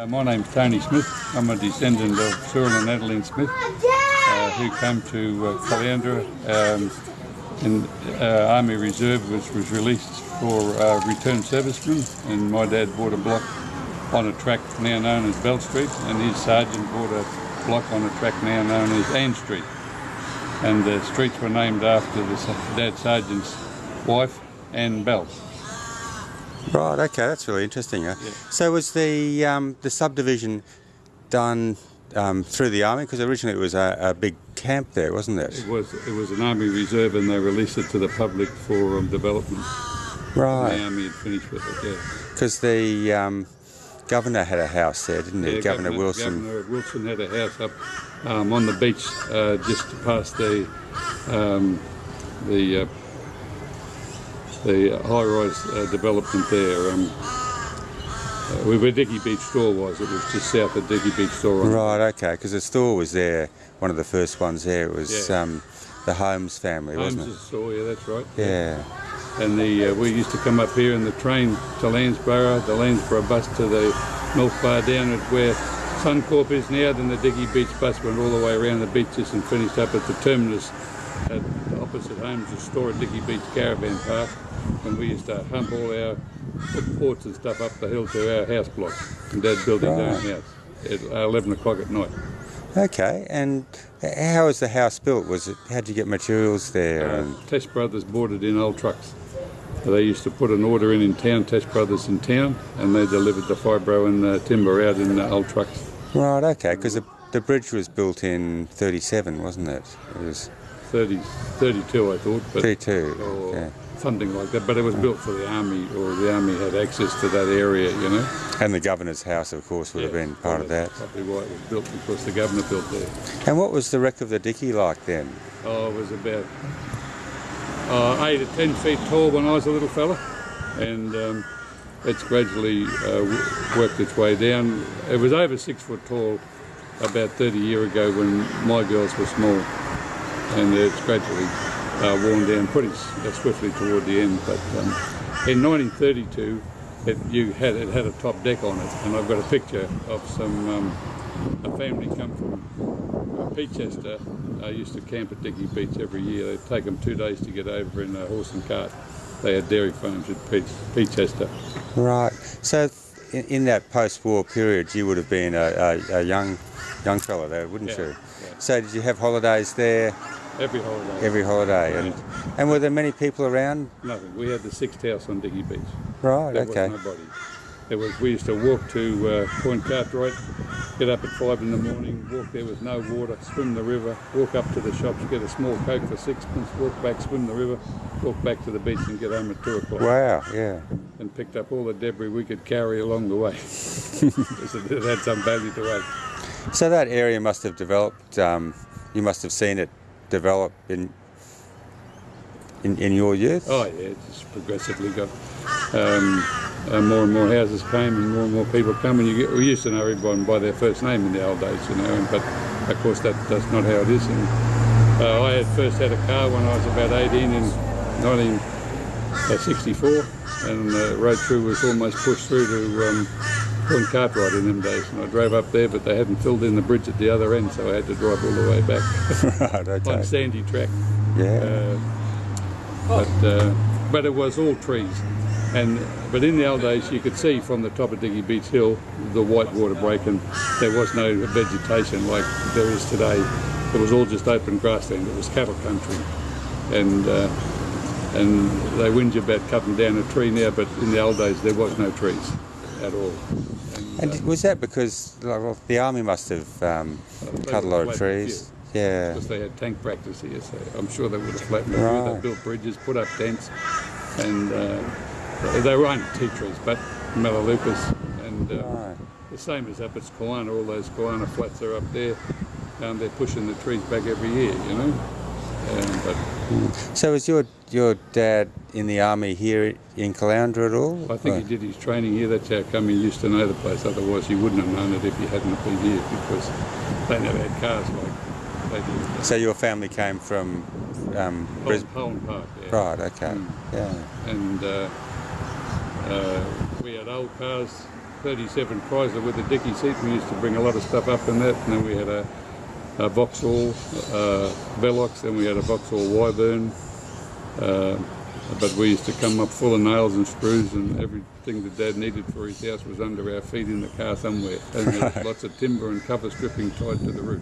My name's Tony Smith. I'm a descendant of Cyril and Adeline Smith, who came to Caloundra in Army Reserve, which was released for returned servicemen, and my dad bought a block on a track now known as Bell Street, and his sergeant bought a block on a track now known as Ann Street. And the streets were named after the dad's sergeant's wife, Ann Bell. Right, okay, that's really interesting. Yeah. So was the subdivision done through the Army? Because originally it was a big camp there, wasn't it? It was an Army Reserve, and they released it to the public for development. Right. And the Army had finished with it, yeah. Because the Governor had a house there, didn't he? Yeah, Governor Wilson. Governor Wilson had a house up on the beach just past the high-rise development there. Where Dicky Beach store was, it was just south of Dicky Beach store. Right, okay, because the store was there, one of the first ones there. It was the Holmes family, wasn't it? Holmes' store, yeah, that's right. Yeah. And we used to come up here in the train to Landsborough, the Landsborough bus to the North Bar down at where Suncorp is now. Then the Dicky Beach bus went all the way around the beaches and finished up at the terminus at opposite Holmes' store at Dicky Beach Caravan Park. And we used to hump all our ports and stuff up the hill to our house block. And Dad built his own house at 11 o'clock at night. Okay, and how was the house built? How'd you get materials there? Test Brothers bought it in old trucks. They used to put an order in town, Test Brothers in town, and they delivered the fibro and timber out in old trucks. Right, okay, because the bridge was built in 37, wasn't it? It was 32, I thought. But 32, or something like that, but it was built for the Army, or the Army had access to that area, you know. And the Governor's house, of course, would have been part of that. Probably why it was built, because the Governor built there. And what was the wreck of the Dicky like then? Oh, it was about 8 or 10 feet tall when I was a little fella, and it's gradually worked its way down. It was over 6 foot tall about 30 years ago when my girls were small, and it's gradually worn down pretty swiftly toward the end. But in 1932 it had a top deck on it, and I've got a picture of a family come from Peachester. I used to camp at Dicky Beach every year. They'd take them 2 days to get over in a horse and cart. They had dairy farms at Peachester. Right. So in that post-war period, you would have been a young fella there, wouldn't you? Yeah. So did you have holidays there? Every holiday. Every holiday. Yeah. And were there many people around? Nothing. We had the 6th house on Dicky Beach. Right, There okay. was nobody. We used to walk to Point Cartwright, get up at 5 in the morning, walk there with no water, swim the river, walk up to the shops, get a small Coke for 6pence, walk back, swim the river, walk back to the beach and get home at 2 o'clock. Wow, yeah. And picked up all the debris we could carry along the way. It had some value to us. So that area must have developed, you must have seen it develop in your youth? Oh yeah, it's just progressively got more and more houses came and more people come, and we used to know everyone by their first name in the old days, you know, but of course that's not how it is. And I first had a car when I was about 18 in 1964, and the road through was almost pushed through to Point Cartwright in them days, and I drove up there, but they hadn't filled in the bridge at the other end, so I had to drive all the way back. Right, okay. On sandy track. Yeah. But it was all trees, but in the old days you could see from the top of Dicky Beach Hill the white water break, and there was no vegetation like there is today. It was all just open grassland. It was cattle country, and they whinge about cutting down a tree now, but in the old days there was no trees at all. And was that because the Army must have cut a lot of trees? Yeah. Because they had tank practice here, so I'm sure they would have flattened it. Right. They built bridges, put up tents, and they were only tea trees, but melaleucas, and the same as up at Koana, all those Koana flats are up there. They're pushing the trees back every year, you know. So was your dad in the Army here in Caloundra at all? I think he did his training here. That's how come he used to know the place. Otherwise he wouldn't have known it if he hadn't been here, because they never had cars like they did. So your family came from Holland Park, yeah. Right, okay. Yeah. And we had old cars 37 Chrysler with a Dicky seat. We used to bring a lot of stuff up in that, and then we had a Vauxhall Velox, then we had a Vauxhall Wyvern. But we used to come up full of nails and screws, and everything that Dad needed for his house was under our feet in the car somewhere. And there was lots of timber and cover stripping tied to the roof.